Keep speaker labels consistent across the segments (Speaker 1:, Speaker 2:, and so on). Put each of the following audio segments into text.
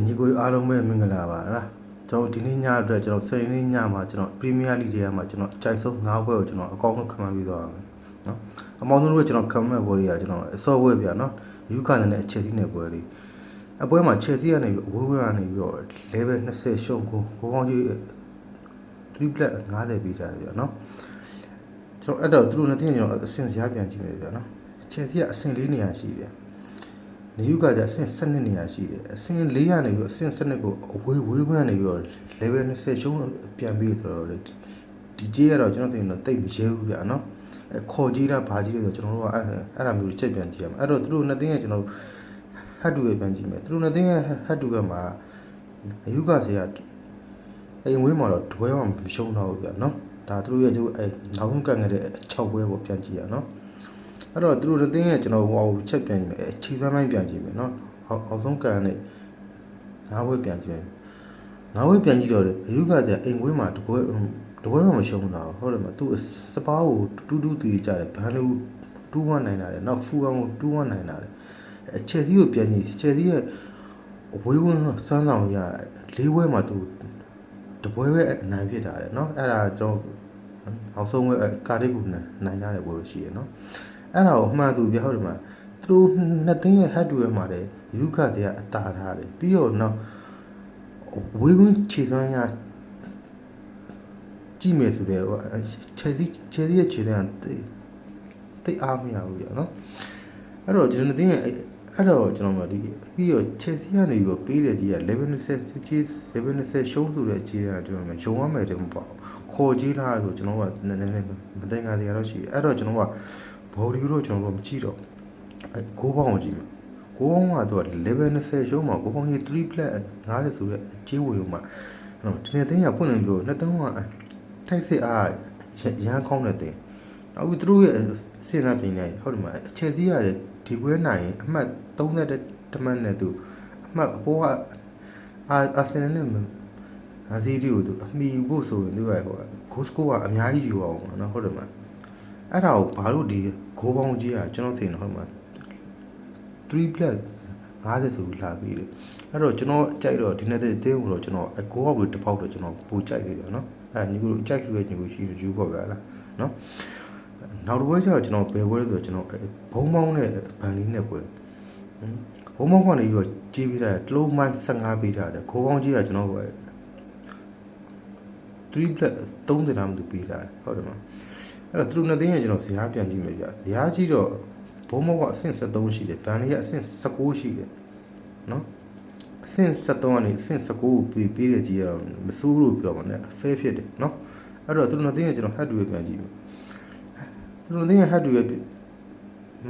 Speaker 1: ညီကိုအားလုံးပဲမင်္ဂလာပါလားကျွန်တော်ဒီနေ့ညအတွက်ကျွန်တော်စနေနေ့ညမှာကျွန်တော်ပရီးမီးယားလိဂ်ထဲမှာကျွန်တော်အကြိုက်ဆုံး9ပွဲကိုကျွန်တော်အကောင်းဆုံးခံမှန်းပြီးသွားပါမယ်နော်အမောင်တို့ကကျွန်တော်ခံမှန်းပွဲတွေကကျွန်တော်အစောပွဲပြနော်ယူကာနဲ့ချယ်ဆီနဲ့ပွဲတွေအပွဲမှာချယ်ဆီကနေပြီးအဝေးဝေးကနေပြီးတော့ level 20ရှုံးကိုဘောပေါင်းကြီး3 black 50ပြီးတာပြနော်ကျွန်တော်အဲ့တော့သူတို့နှစ်ထင်းကျွန်တော်အဆင့်စရာပြန်ကြည့်မယ်ပြနော်ချယ်ဆီကအဆင့်4နေရာရှိတယ်နေယူကကြအဆင့်12နေရာရှိတယ်အဆင့်4ရနေပြီးအဆင့်12ကိုအဝေးဝေးခွင့်နေပြီးတော့ level 20ရှုံးပြန်ပြီးတော့ဒီကြေးကတော့ကျွန်တော်တင်တော့တိတ်မရဲဘူးဗျာနော်ခေါ်ကြီးတာဘာကြီးလဲဆိုကျွန်တော်တို့ကအဲ့ဒါမျိုးချက်ပြန်ကြည့်ရမယ်အဲ့တော့သူတို့နှစ်သိန်းကကျွန်တော်ဟတ်တူပဲပြန်ကြည့်မယ်သူတို့နှစ်သိန်းကဟတ်တူကမှာနေယူကဆေးကအိမ်ဝင်းမှာတော့တပွဲမှမရှုံးတော့ဘူးဗျာနော်ဒါသူတို့ရဲ့သူနောက်ဆုံးကတ်ငတဲ့6ပွဲပေါ့ပြန်ကြည့်ရနော်အဲ့တော့သူတို့တစ်သိန်းရဲ့ကျွန်တော်ဟိုချက်ပြန်ကြည့်မယ်ခြေသွမ်းပိုင်းပြန်ကြည့်မယ်နော်အောက်ဆုံးကန်နဲ့9ဘွဲပြန်ကြည့်မယ်9ဘွဲပြန်ကြည့်တော့ယူကတဲ့အိမ်ဝင်းမှာတပွဲမှမရှုံးတော့ဟုတ်တယ်မသူစပါးကိုတူးတည်ကြတယ်ဘန်လူ2-1နိုင်တာတယ်နောက်ဖူအောင်ကို2-1နိုင်တာတယ်ချယ်ဆီကိုပြန်ကြည့်ချယ်ဆီရဲ့ဝေးဝန်းစမ်းဆောင်ရ4ဘွဲမှာသူတပွဲပဲအနိုင်ဖြစ်တာတယ်နော်အဲ့ဒါကျွန်တော်အောက်ဆုံးပဲကာဒစ်ကူနိုင်ရတဲ့ပွဲရှိရနော်အဲ့ဒါကိုအမှန်သူပြောဟုတ်တယ်မှာသူတို့နှစ်သိန်းရဲ့ဟတ်တူရဲ့မှာတယ်ယူခတ်တဲ့အတာထားတယ်ပြီးတော့နောက်ဝေးကွင်းခြေသွမ်းရကြည့်မယ်ဆိုတော့ချယ်ဆီရဲ့ခြေသွမ်းတိတ်အားမရဘူးပြနော်အဲ့တော့ကျွန်တော်သိရင်အဲ့တော့ကျွန်တော်မဒီပြီးတော့ချယ်ဆီကနေပြီးတော့ပေးတဲ့ကြီးက11 ကြီး11ရှုံးဆိုတဲ့ကြီးကကျွန်တော်ရုံရမယ်တယ်မပေါ့ခေါ်ကြီးလားဆိုကျွန်တော်ကနည်းနည်းမသိငါတရားတော့ရှိအဲ့တော့ကျွန်တော်ကဘော်ဒီတော့ကျွန်တော်တို့မကြည့်တော့ကိုပေါင်းကိုကြည့်မယ်ကိုပေါင်းကတော့ level 20ရှုံးမှာကိုပေါင်းကြီး3 black 50ဆိုတဲ့ကြေးဝင်မှာဒီနေ့တင်းရပွင့်နေလို့နှစ်သုံးကထိုက်စစ်အားရန်ကောင်းတဲ့တင်းနောက်ပြီးသူတို့ရဲ့စဉ်းစားပြင်နေဟုတ်တယ်မလားချယ်ဆီရတယ်ဒီပွဲနိုင်ရင်အမှတ်30တမန်နဲ့သူအမှတ်အပေါ်ကအာဆင်နယ်နဲ့အာစီတီကိုသူအမီဖို့ဆိုရင်သူကဟိုဂိုးစကိုကအများကြီးယူအောင်နော်ဟုတ်တယ်မလားအဲ့ဒါကိုဘာလို့ဒီဂိုးပေါင်းကြီးကကျွန်တော်သိနေဟုတ်မှာ3 black 50ဆိုလာပြီးတယ်အဲ့တော့ကျွန်တော်ကြိုက်တော့ဒီနေ့တဲ့တင်းကိုတော့ကျွန်တော်အကိုအောက်ကိုတစ်ပေါက်တော့ကျွန်တော်ပိုကြိုက်တယ်နော်အဲ့ညီကိုကြိုက်လို့ညီကိုရှိယူဖို့ပဲလားနော်နောက်တစ်ပွဲကျတော့ကျွန်တော်ဘယ်ပွဲလဲဆိုတော့ကျွန်တော်ဘုံမောင်းနဲ့ဗန်လီနဲ့ပွဲဘုံမောင်းကနေပြီးတော့ကြီးပြီးတာတလုံးမိုင်း15ပေးထားတယ်ဂိုးပေါင်းကြီးကကျွန်တော်က3 black 30တန်းသူပေးထားတယ်ဟုတ်တယ်မအဲ့တော့သူတို့နှစ်သိန်းရဲ့ကျွန်တော်ဇရားပြန်ကြည့်မယ်ဗျဇရားကြီးတော့ဘုံမောင်းကအဆင့်73ရှိတယ်ဗန်လီကအဆင့်19ရှိတယ်နော်အဆင့်73ကနေအဆင့်19ကိုပေးတဲ့ကြီးကတော့မစိုးလို့ပြောပါနဲ့ fair ဖြစ်တယ်နော်အဲ့တော့သူတို့နှစ်သိန်းရဲ့ကျွန်တော် head to head ပြန်ကြည့်မယ်သူတို့တင်းရဲ့ head to head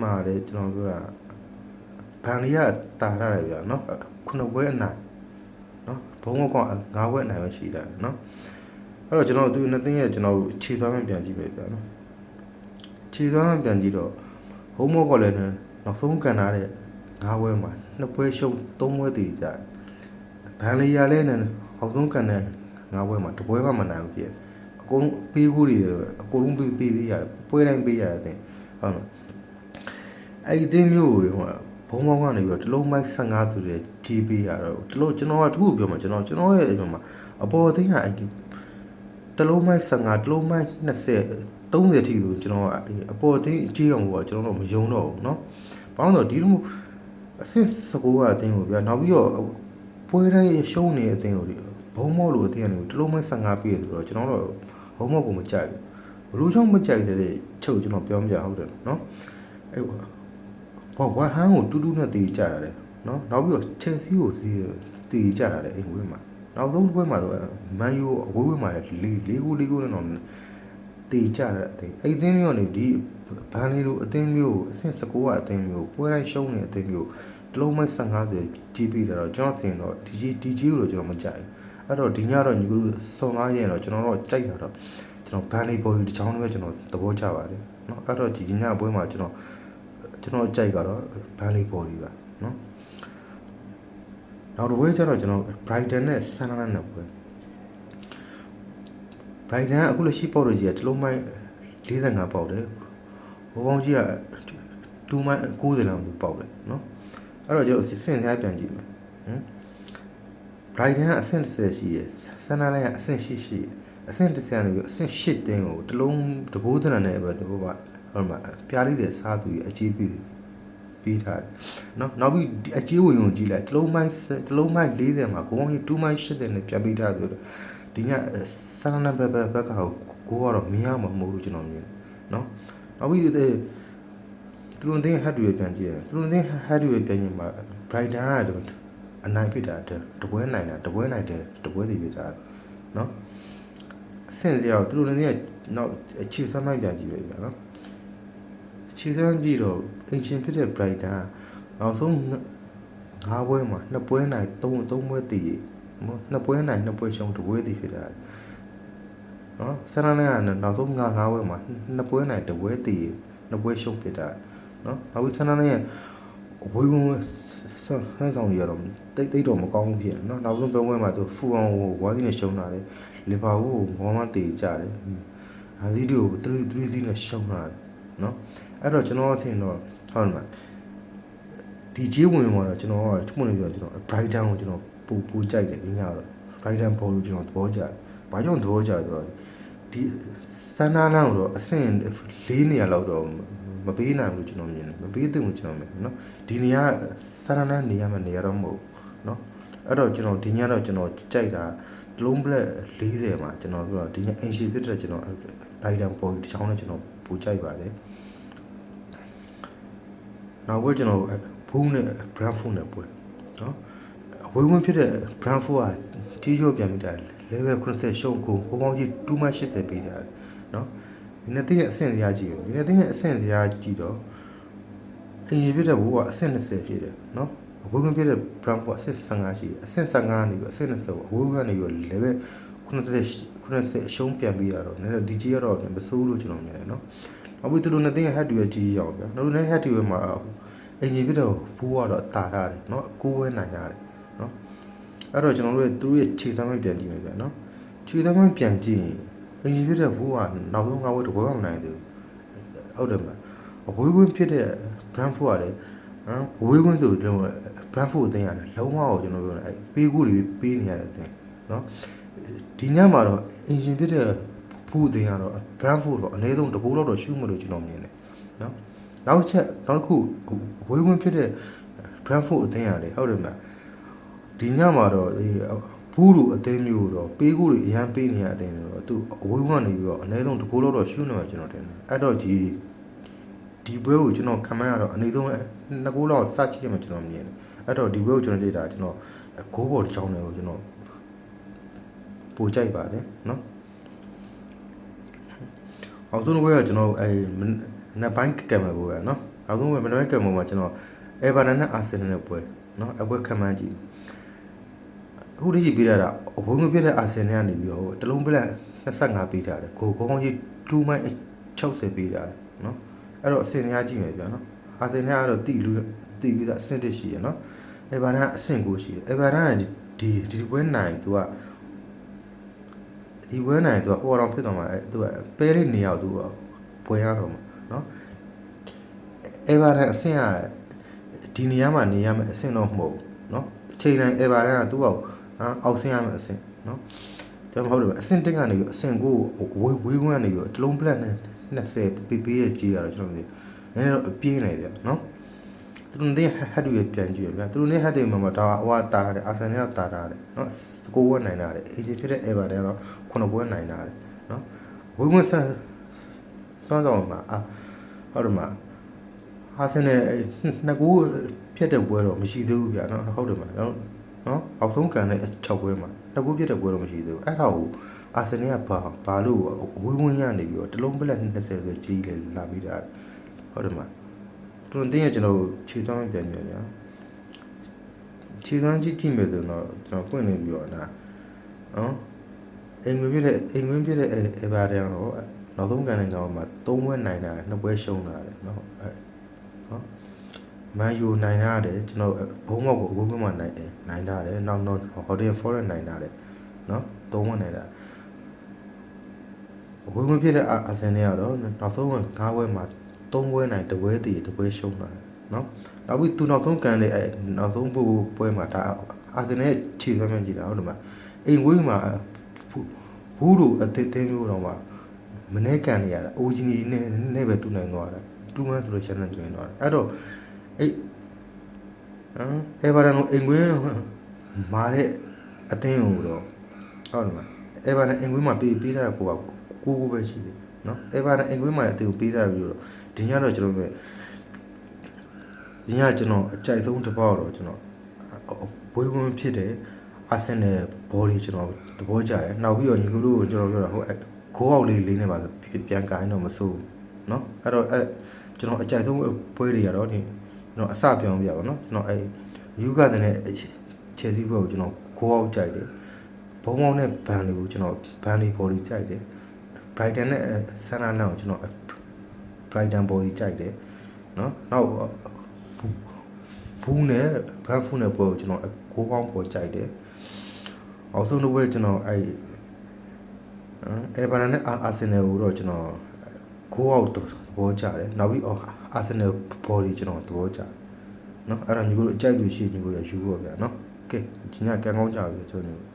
Speaker 1: မှာလေကျွန်တော်ပြောတာဗန်လီကတာရတယ်ဗျာနော်9ပွဲအနိုင်နော်ဘုံက9ပွဲအနိုင်ပဲရှိတာနော်အဲ့တော့ကျွန်တော်သူနှစ်သိန်းရဲ့ကျွန်တော်ခြေသွားမှပြန်ကြည့်ပဲဗျာနော်ခြေသွားမှပြန်ကြည့်တော့ဘုံမောကလည်းနောက်ဆုံးကန်ထားတဲ့9ပွဲမှာ2ပွဲရှုံး3ပွဲတည်ကြဗန်လီရလည်းအောက်ဆုံးကန်တဲ့9ပွဲမှာ1ပွဲမှမနိုင်ဘူးဖြစ်အကုန်ပေးကူတွေအကုန်လုံးပေးရတယ်ပွဲတိုင်းပေးရတယ်တဲ့ဟုတ်လားအဲ့ဒီတင်းမျိုးကိုဘုံမောင်းကနေပြီးတော့တလုံးမိုက်15ဆိုတဲ့တီးပေးရတော့တလုံးကျွန်တော်ကတခုပြောမှာကျွန်တော်ရဲ့အိမ်မှာအပေါ်သိန်းကအဲ့တလုံးမိုက်15တလုံးမိုက်20 30ထိဆိုကျွန်တော်ကအပေါ်သိန်းအကြီးအောင်ကိုကျွန်တော်တို့မယုံတော့ဘူးเนาะဘာလို့လဲဒီလိုအဆင့်19ကအတင်းကိုဗျာနောက်ပြီးတော့ပွဲတိုင်းရှုံးနေတဲ့အတင်းကိုဘုံမောင်းလို့အတင်းကနေတလုံးမိုက်15ပေးရဆိုတော့ကျွန်တော်တို့ဘုံမောင်းကိုမကြိုက်ဘူးဘလို့ကြောင့်မကြိုက်တဲ့ချုပ်ကျွန်တော်ပြောပြဟုတ်တယ်เนาะအဲ့ဘောဝဟန်ကိုတူးတူးနဲ့တည်ကြတာလေနော်နောက်ပြီးတော့ချယ်ဆီကိုစီးတည်ကြတာလေအိမ်ဝင်းမှာနောက်ဆုံးပွဲမှာဆိုမန်ယူအဝေးဝင်းမှာလေ4 goal နဲ့တော့တည်ကြတာအဲ့အသင်းမျိုးကနေဒီဘန်လီလိုအသင်းမျိုးအဆင့်19ကအသင်းမျိုးပွဲတိုင်းရှုံးနေတဲ့အသင်းမျိုးတလုံးမိုက်15ကြီးပြီးတော့ကျွန်တော်ဆင်တော့ဒီကြီးကိုတော့ကျွန်တော်မကြိုက်အဲ့တော့ဒီညတော့ညီတို့စုံလာရင်တော့ကျွန်တော်တော့ကြိုက်တာတော့ကျွန်တော်ဘန်လီပေါ်ဒီတစ်ချောင်းနဲ့ပဲကျွန်တော်သဘောကျပါတယ်နော်အဲ့တော့ဒီညပွဲမှာကျွန်တော်ကြိုက်ကတော့ဘန်လီပေါ်ဒီပါနော်နောက်တစ်ပွဲကျတော့ကျွန်တော် Brighton နဲ့ Sunderland နဲ့ပွဲ Brighton အခုလက်ရှိပေါက်လို့ကြီးကတလုံးမိုင်း45ပေါက်တယ်ဘိုးပေါင်းကြီးက2မိုင်း90လောက်သူပေါက်တယ်နော်အဲ့တော့ကျွန်တော်စဉ်းစားပြန်ကြည့်မယ် Brighton ကအဆင့်30ရှိရယ်ဆန်နာလိုင်းကအဆင့်8ရှိရယ်အဆင့်30ကနေပြီးအဆင့်8တင်းကိုတလုံးတကိုးတနနဲ့ပဲဟိုမှာပြားလေးတွေစားသူကြီးအခြေပေးထားတယ်နော်နောက်ပြီးအကြီးဝင်ကြည့်လိုက်တလုံးမိုင်း40မှာကိုင်း2မိုင်း80နဲ့ပြပေးထားတယ်ဒီညဆန်နာဘက်ကကိုကတော့မြင်ရမှာမဟုတ်ဘူးကျွန်တော်မြင်နော်နောက်ပြီးသူတို့တင်းဟတ်တွေပြန်ကြည့်တယ်သူတို့တင်းဟတ်တွေပြန်ကြည့်မှာ Brighton ကအနိုင်ဖြစ်တာတပွဲနိုင်တာတပွဲနိုင်တယ်တပွဲတည်ဖြစ်တာနော်အဆင့်စရာသူတို့တင်းကနောက်အခြေဆမ်းမိုက်ပြန်ကြည့်ပဲဗျာနော်ခြေစမ်းပြီးတော့အင်ရှင်ဖြစ်တဲ့ Brighton နောက်ဆုံး5ပွဲမှာ2ပွဲနိုင်3ပွဲတည်2ပွဲနိုင်2ပွဲရှုံး1ပွဲတည်ဖြစ်တာနော်ဆန်နာနဲ့နောက်ဆုံး5ပွဲမှာ2ပွဲနိုင်1ပွဲတည်2ပွဲရှုံးဖြစ်တာနော်နောက်ပြီးဆန်နာနဲ့ဝေးဝင်ဆန်းဆောင်ရတော့တိတ်တော့မကောင်းဘူးဖြစ်နော်နောက်ဆုံးပွဲမှာသူဖူအောင်ဝါးစီနဲ့ရှုံးတာလေလီဗာပူးကိုမော်မန်တေကြတယ်အာဇီဒီကို3-3စီနဲ့ရှုံးတာနော်အဲ့တော့ကျွန်တော်အထင်တော့ဟုတ်မှာဒီကြီးဝင်မှာတော့ကျွန်တော်ကချုံနေပြောကျွန်တော် Brighton ကိုကျွန်တော်ပူကြိုက်တယ်ဒီညတော့ Brighton ဘောလို့ကျွန်တော်သဘောကျတယ်။ဘာကြောင့်သဘောကျတော့ဒီစန္ဒာလန်ကိုတော့အဆင့်4နေရာလောက်တော့မပေးနိုင်ဘူးကျွန်တော်မြင်တယ်မပေးသင့်ဘူးကျွန်တော်မြင်နော်ဒီနေရာစန္ဒာလန်နေရာမှာနေရာတော့မဟုတ်နော်အဲ့တော့ကျွန်တော်ဒီညတော့ကျွန်တော်ကြိုက်တာလုံးပလက်40မှာကျွန်တော်ပြောဒီညအင်ရှီဖြစ်တဲ့ကျွန်တော် Brighton ဘောဒီချောင်းနဲ့ကျွန်တော်ပူကြိုက်ပါတယ်နောက်ပွဲကျွန်တော်ဘူးနဲ့ Brentford နဲ့ပွဲနော်အဝေးဝင်ဖြစ်တဲ့ Brentford ကကြီးကျော်ပြန်ပြီးတာ level 90ရှုံးကိုဟိုပေါင်းကြီး2မှ80ပေးတာနော်ဒီနေ့တင်းရဲ့အဆင့်စရာကြီးဒီနေ့တင်းရဲ့အဆင့်စရာကြီးတော့အင်ဂျီဖြစ်တဲ့ဘူးကအဆင့်20ဖြစ်တယ်နော်အဝေးဝင်ဖြစ်တဲ့ Brentford အဆင့်15ရှိတယ်အဆင့်15နေပြီးအဆင့်20အဝေးဝင်ကနေပြီး level 90ရှုံးပြန်ပြီးရတော့နည်းဒီကြီးကတော့မစိုးလို့ကျွန်တော်မြင်တယ်နော်အခုသူတို့နဲ့တင်းရဲ့ head to ရဲ့ကြီးရအောင်ဗျာတို့နဲ့ head to ရဲ့မှာအင်ဂျီဖြစ်တော့ဘူးကတော့တာထားတယ်နော်အကိုးဝဲနိုင်တာတယ်နော်အဲ့တော့ကျွန်တော်တို့သူတို့ရဲ့ခြေသမ်းမှပြန်ကြည့်မယ်ဗျာနော်ခြေသမ်းမှပြန်ကြည့်ရင်အင်ဂျီဖြစ်တဲ့ဘူးကနောက်ဆုံး5ဝက်တပွဲမှမနိုင်သေးဘူးဟုတ်တယ်မလားအဝေးကွင်းဖြစ်တဲ့ Brentford ကလည်းအဝေးကွင်းဆိုလုံး Brentford အသင်းရတယ်လုံးဝကိုကျွန်တော်ပြောတယ်ပေးကူတွေပေးနေရတဲ့အသင်းနော်ဒီညမှာတော့အင်ဂျီဖြစ်တဲ့ဘူးအသင်းကတော့ Brentford တော့အနည်းဆုံးတကူလောက်တော့ရှုမလို့ကျွန်တော်မြင်တယ်နော်နောက်တစ်ခုဝေးဝင်ဖြစ်တဲ့ Brentford အသင်းရတယ်ဟုတ်တယ်မလားဒီညမှာတော့ဘူးလူအသင်းမျိုးတော့ပေးကူတွေအရန်ပေးနေရတဲ့အသင်းတော့သူအဝေးဝင်နေပြီးတော့အနည်းဆုံးတကူလောက်တော့ရှုနေမှာကျွန်တော်တင်တယ်အဲ့တော့ဒီပွဲကိုကျွန်တော်ခံမှန်းရတော့အနည်းဆုံး2ဂိုးလောက်စချစ်ရမှာကျွန်တော်မြင်တယ်အဲ့တော့ဒီပွဲကိုကျွန်တော်ကြည့်တာကျွန်တော်ဂိုးဘော်တစ်ချောင်းတွေကိုကျွန်တော်ပိုကြိုက်ပါတယ်နော်အောင်ဆုံးပွဲကကျွန်တော်နှစ်ပိုင်းကံမှာပွဲပဲနော်နောက်ဆုံးပွဲမနက်ကံမှာကျွန်တော် Everton နဲ့ Arsenal နဲ့ပွဲနော်အပွဲခံမှန်းကြည့်အခုတည်းကြီးပေးရတာအဝုံးပြတဲ့ Arsenal ကနေပြီးတော့တလုံးပလက်25ပေးထားတယ်ကိုကောင်းကြီး2မိုင်း60ပေးထားတယ်နော်အဲ့တော့အဆင့်များကြည့်မယ်ဗျာနော် Arsenal ကတော့တိပြီးသားအဆင့်တစ်ရှိရနော် Everton ကအဆင့်9ရှိတယ် Everton ကဒီပွဲနိုင်သူကဒီပွဲနိုင်သူကဟိုတော့ဖြစ်သွားမှာသူကပဲလေးနေရောက်သူကပွဲရတော့မှာနော်Evertonအဆင့်ကဒီနေရာမှာနေရမယ်အဆင့်တော့မဟုတ်ဘူးနော်အချိန်တိုင်း Everton ကသူ့အောက်ဆင့်ရမယ်အဆင့်နော်ကျွန်တော်ဟုတ်တယ်အဆင့်တက်ကနေပြီးအဆင့်ကိုဝေးခွန်းကနေပြီးတလုံးပလက်နဲ့20 PPS ကြီးရတော့ကျွန်တော်နည်းနည်းတော့အပြင်းနေဗျာနော်သူတို့နဲ့ဟတ်တူရပြန်ကြည့်ရဗျာသူတို့နဲ့ဟတ်တယ်မှာဒါဟိုကတာရတယ်အာဆန်နယ်ကတာရတယ်နော်စကိုဝဲနိုင်တာတယ်အေဂျီဖြစ်တဲ့ Everton ကတော့9ပွဲနိုင်တာတယ်နော်ဝေးခွန်းစွမ်းဆောင်မှာဟုတ်တယ်မှာအာဆန်နယ်2ဂိုးဖြစ်တဲ့ပွဲတော့မရှိသေးဘူးဗျာနော်ဟုတ်တယ်မှာနော်အောက်ဆုံးကန်တဲ့6ပွဲမှာ2ဂိုးဖြစ်တဲ့ပွဲတော့မရှိသေးဘူးအဲ့ဒါကိုအာဆန်နယ်ကဘာလို့ဝေးဝင်ရနေပြီးတော့တလုံးပလက်20ဆိုကြီးလေလာပြီးတာဟုတ်တယ်မှာသူတို့တင်းရကျွန်တော်ခြေသွမ်းပြန်ပြန်ညာခြေသွမ်းကြည့်မယ်ဆိုတော့ကျွန်တော်ပွင့်နေပြီးတော့နော်အိမ်ဝင်ပြတဲ့Evertonတော့နောက်ဆုံးကန်တဲ့ကောင်မှာ3ပွဲနိုင်တာ2ပွဲရှုံးတာတယ်နော်မန်ယူနိုင်တာတယ်ကျွန်တော်ဘုံမောက်ကိုအဝေးဘက်မှာနိုင်တာတယ်နောက်ဟော်တယ်ဖော်ရနိုင်တာတယ်နော်3ပွဲနိုင်တာအဝေးဝင်ဖြစ်တဲ့အာဆင်နယ်ကတော့နောက်ဆုံး5ပွဲမှာ3ပွဲနိုင်1ပွဲတည်1ပွဲရှုံးတာနော်နောက်ပြီးသူနောက်ဆုံးကန်တဲ့နောက်ဆုံးပွဲမှာဒါ အာဆင်နယ်ခြေသွမ်းမှန်းကြည့်တာဟုတ်တယ်မအိမ်ဝေးမှာဘူးတို့အသေးသေးမျိုးတော့မှမနေကန်နေရတာအိုဂျီနဲ့ပဲတူနိုင်သွားတာတူမှန်းဆိုလို့ရှင်းနေတူနိုင်သွားတာအဲ့တော့အေဗာရန်ကိုအိမ်ဝေးမာတဲ့အသင်းကိုတော့ဟုတ်တယ်မအေဗာရန်အိမ်ဝေးမှာပေးတာကိုပဲရှိတယ်နော်အေဗာရန်အိမ်ဝေးမှာအသင်းကိုပေးတာပြီးတော့ဒီညတော့ကျွန်တော်ပဲဒီညကျွန်တော်အကြိုက်ဆုံးတစ်ပေါက်တော့ကျွန်တော်ဘွေးဝင်ဖြစ်တယ်အာဆင်နယ်ဘော်ဒီကျွန်တော်သဘောကျတယ်နောက်ပြီးတော့ညီကိုတို့ကိုကျွန်တော်ပြောတာဟိုဂိုးအောက်လေးနေပါပြန်ကိုင်းတော့မစိုးเนาะအဲ့တော့ကျွန်တော်အကြိုက်ဆုံးပွဲတွေကတော့ဒီကျွန်တော်အစပြောင်းပြပါเนาะကျွန်တော်ယူကတဲ့ချယ်ဆီဘွဲကိုကျွန်တော်ဂိုးအောက်ကြိုက်တယ်ဘုံမောင်းနဲ့ဘန်လေးကိုကျွန်တော်ဘန်လီဘော်ဒီကြိုက်တယ်ဘရိုက်တန်နဲ့ဆန်နာလန်ကိုကျွန်တော်ဘရိုက်တန်ဘော်ဒီကြိုက်တယ်เนาะနောက်ဘူးနဲ့ဘရက်ဖူးနဲ့ပွဲကိုကျွန်တော်ကိုကောင်းပေါ်ကြိုက်တယ်အောက်ဆုံးတစ်ပွဲကျွန်တော်အေဗာရန်နဲ့အာဆင်နယ်ကိုတော့ကျွန်တော်ကိုအောက်သဘောကျတယ်နောက်ပြီးအာဆင်နယ်ဘော်ဒီကျွန်တော်သဘောကျတယ်เนาะအဲ့ဒါညီကိုတို့အကြိုက်လို့ရှိရင်ညီကိုရယူဖို့ဗျာเนาะကဲဒီညကန်ကောင်းကြပြီကျွန်တော်